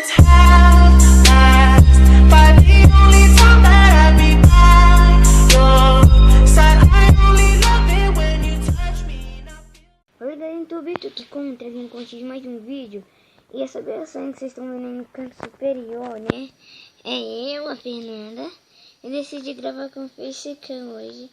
it's half-assed by the only time that I be by your side. I only love it when you touch me. Oi galera, então Vitor aqui trazendo com vocês mais um vídeo. E essa versão que vocês estão vendo aí no canto superior, né? É eu, a Fernanda. Eu decidi gravar com o Facecam hoje.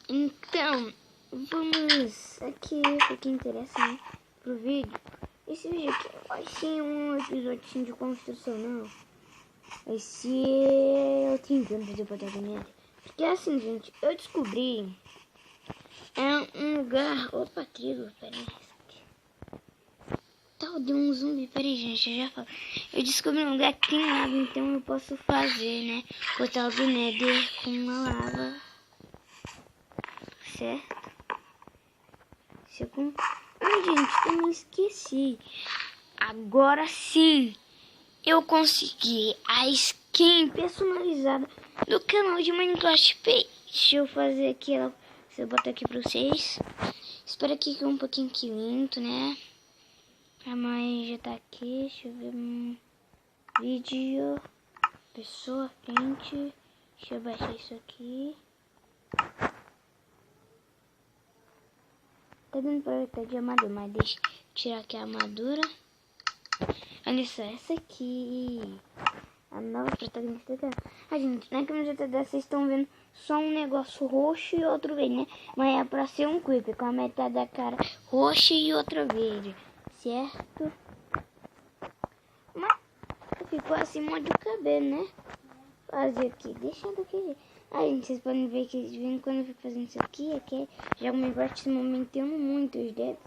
Então, vamos aqui para quem interessa, né, pro vídeo. Esse vídeo aqui vai ser um episódio assim, de construção, não. Vai ser... eu tentando fazer o protagonista. Porque assim, gente, eu descobri... é um lugar... opa, trigo, peraí. Tal de um zumbi, peraí, gente, eu já falo. Eu descobri um lugar que tem lava, então eu posso fazer, né, portal do Nether com uma lava. Certo? Ai, gente, também esqueci. Agora sim, eu consegui a skin personalizada do canal de Minecraft Pay. Deixa eu fazer aqui, ela, se eu botar aqui pra vocês. Espero que fique um pouquinho aqui lento, né? A mãe já tá aqui, deixa eu ver. Vídeo, pessoa, frente. Deixa eu baixar isso aqui. Tá dando pra ver de armadura, mas deixa eu tirar aqui a armadura. Olha só, essa aqui. A nova protagonista dela. Gente, na camiseta dela vocês estão vendo só um negócio roxo e outro verde, né? Mas é pra ser um creeper com a metade da cara roxa e outra verde. Certo? Mas ficou assim muito do cabelo, né? Fazer aqui, deixando aqui. Gente, vocês podem ver que de vez em quando eu fico fazendo isso aqui, já o Minecraft se movimentando muito os dedos.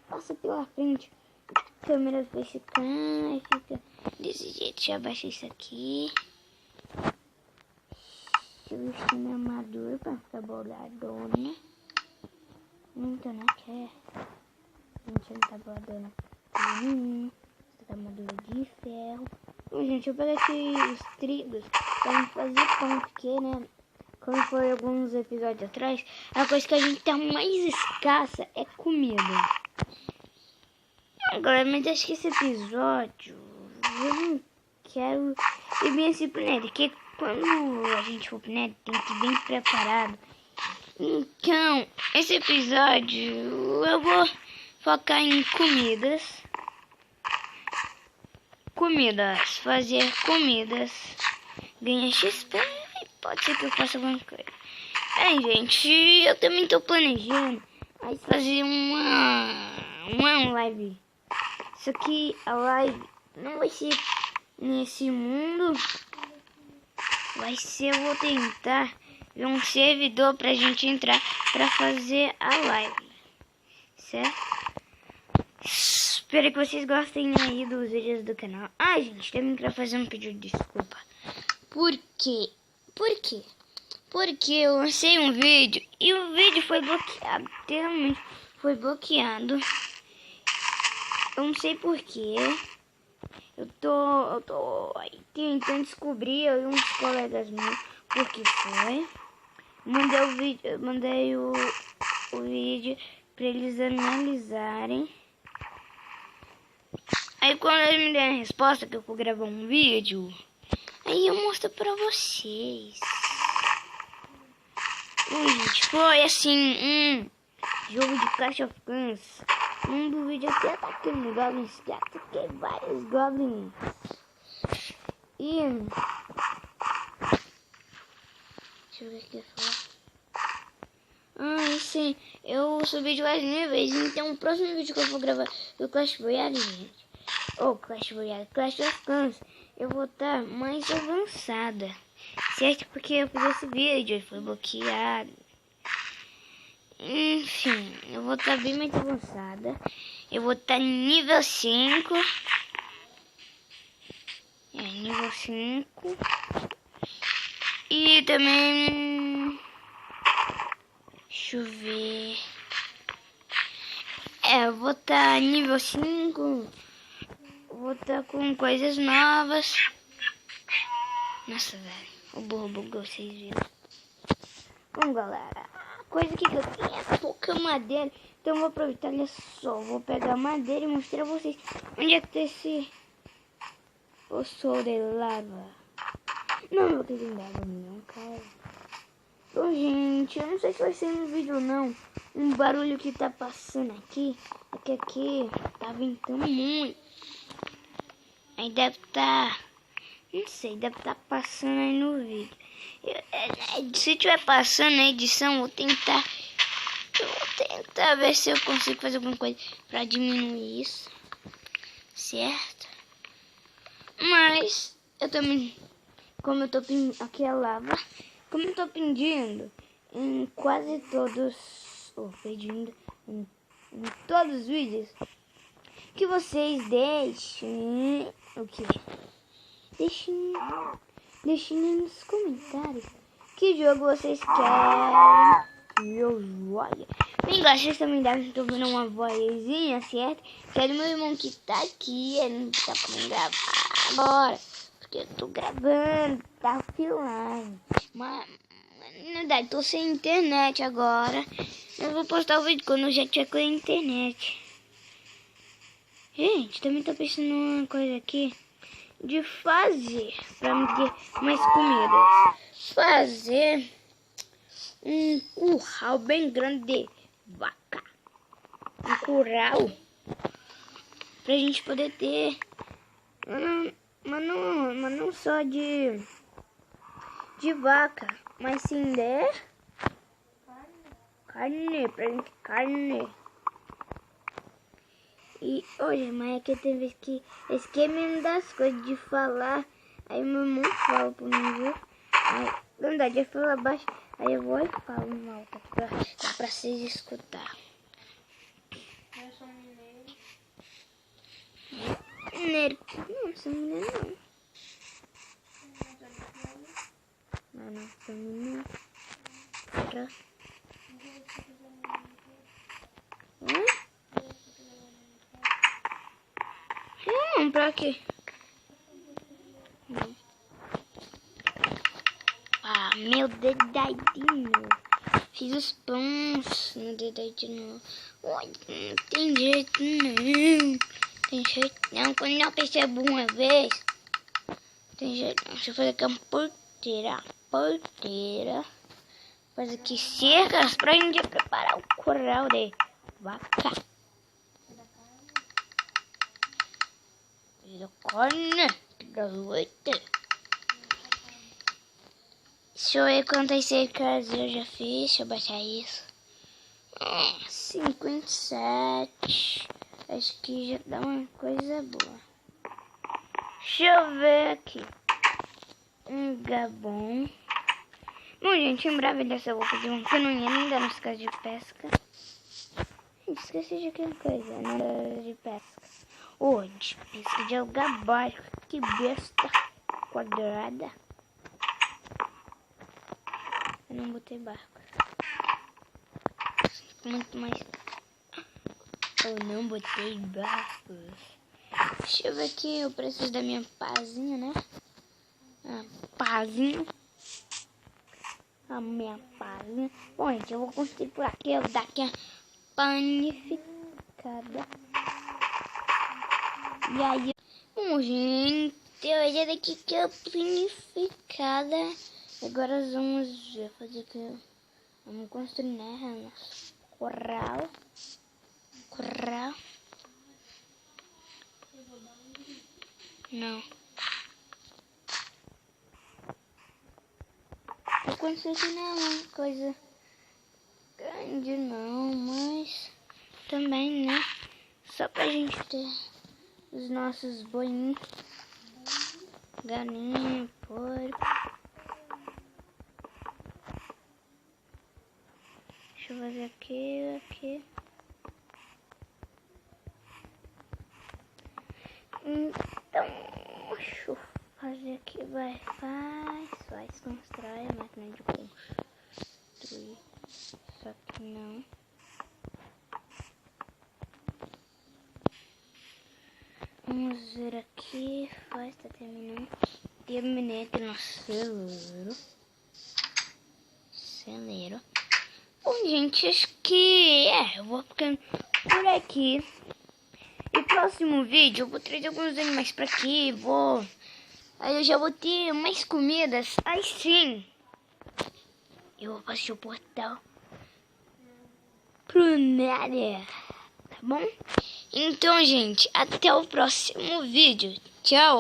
Passa pela frente. A câmera do Facecam, aí fica desse jeito. Deixa eu abaixar isso aqui. Deixa eu vestir minha armadura pra ficar boladona. Então, né? Que é. Gente, não tá boladona. Essa armadura de ferro. Gente, eu peguei aqui os trigos pra me fazer pão, porque, né? Como foi alguns episódios atrás, a coisa que a gente tá mais escassa é comida. Agora, mas acho que esse episódio eu não quero ir bem assim pro Nether, porque quando a gente for pro Nether tem que ir bem preparado. Então, esse episódio eu vou focar em comidas. Fazer comidas, ganhar XP. Pode ser que eu faça alguma coisa. Gente, eu também tô planejando fazer uma live. Só que a live não vai ser nesse mundo. Vai ser, eu vou tentar ver um servidor pra gente entrar pra fazer a live. Certo? Espero que vocês gostem aí dos vídeos do canal. Gente, também quero fazer um pedido de desculpa. Por quê? Porque eu lancei um vídeo e o vídeo foi bloqueado. Literalmente foi bloqueado. Eu não sei porquê. Eu tô aí tentando descobrir, eu e uns colegas meus, por que foi. Mandei o vídeo pra eles analisarem. Aí quando eles me derem a resposta que eu vou gravar um vídeo, aí eu mostro pra vocês. Gente, foi assim, jogo de Clash of Clans. Do vídeo até atacando goblins, já ataquei vários goblins. E deixa eu ver o que eu falar. Sim, eu subi de mais níveis, então o próximo vídeo que eu vou gravar do Clash Royale, gente. Clash of Clans, eu vou estar mais avançada. Certo? Porque eu fiz esse vídeo e foi bloqueado. Enfim, eu vou estar bem mais avançada. Eu vou estar nível 5. Nível 5. E também... deixa eu ver... eu vou estar nível 5. Vou estar com coisas novas. Nossa, velho. O burro bugou, vocês viram. Bom, galera. A coisa que eu tenho é pouca madeira. Então eu vou aproveitar, olha só. Vou pegar madeira e mostrar a vocês onde é que tá Eu sou de lava. Não vou ter água não, cara. Bom, gente, eu não sei se vai ser no vídeo ou não. Um barulho que tá passando aqui. É que aqui tá ventando muito. Aí deve tá... Não sei, deve tá passando aí no vídeo. Se tiver passando na edição, eu vou tentar ver se eu consigo fazer alguma coisa pra diminuir isso. Certo? Mas eu também, como eu tô pedindo, aqui é lava, como eu tô pedindo em quase todos, pedindo em todos os vídeos, que vocês deixem o que? Deixem nos comentários que jogo vocês querem que eu jogue. Bem, vocês também devem estar ouvindo uma vozinha, certo? Que é do meu irmão que tá aqui, ele não tá podendo gravar agora, porque eu tô gravando, tá offline. Mas, na verdade, tô sem internet agora. Eu vou postar o vídeo quando eu já tiver com a internet. Gente, também tô pensando numa coisa aqui de fazer pra me ter mais comida. Fazer um curral bem grande de vaca. Um curral pra gente poder ter, mas não só de vaca, mas sim de carne, pra gente carne. E hoje, mas é que tem vez que esquecendo das coisas de falar, aí meu irmão fala pra mim, viu? Aí, na verdade, eu falo abaixo, aí eu vou e falo em alta pra vocês escutar. Eu sou mineiro. Mineiro? Não, sou mineiro não. Não, sou mineiro. Oi? Pra quê? Ah, meu dedadinho. Fiz os pães no dedadinho. Oi, não tem jeito não. Tem jeito não. Quando eu percebo uma vez, tem jeito não. Deixa eu fazer aqui uma porteira. Faz aqui cercas pra gente preparar o curral de vaca. Da carne, da leite. Deixa eu ver quantas cercas eu já fiz. Deixa eu baixar isso. 57. Acho que já dá uma coisa boa. Deixa eu ver aqui. Um gabão. Bom, gente, em breve dessa eu vou fazer um canoinha ainda nas casas de pesca. Gente, esqueci de que coisa, nada de pesca. De pesca de alga básica. Que besta quadrada. Eu não botei barco. Muito mais. Eu não botei barcos. Deixa eu ver aqui. Eu preciso da minha pazinha, né? Pazinha. A minha pazinha. Bom, gente, eu vou construir por aqui. Eu vou dar aqui a panificada. E aí, bom, gente, olha daqui que é panificada. Agora vamos fazer aqui. Vamos construir, né? Nosso curral. Não. Eu consegui não é uma coisa grande não, mas também, né? Só pra gente ter os nossos boinhos, galinha, porco. Deixa eu fazer aqui. Então, deixa eu fazer aqui, faz, constrói a máquina de construir. Só que não. Vamos ver aqui, tá terminando. Terminei aqui no celeiro. Bom, gente, acho que eu vou ficando por aqui. E próximo vídeo eu vou trazer alguns animais pra aqui, vou Aí eu já vou ter mais comidas. Aí sim, eu vou fazer o portal pro Nether. Tá bom? Então, gente, até o próximo vídeo. Tchau!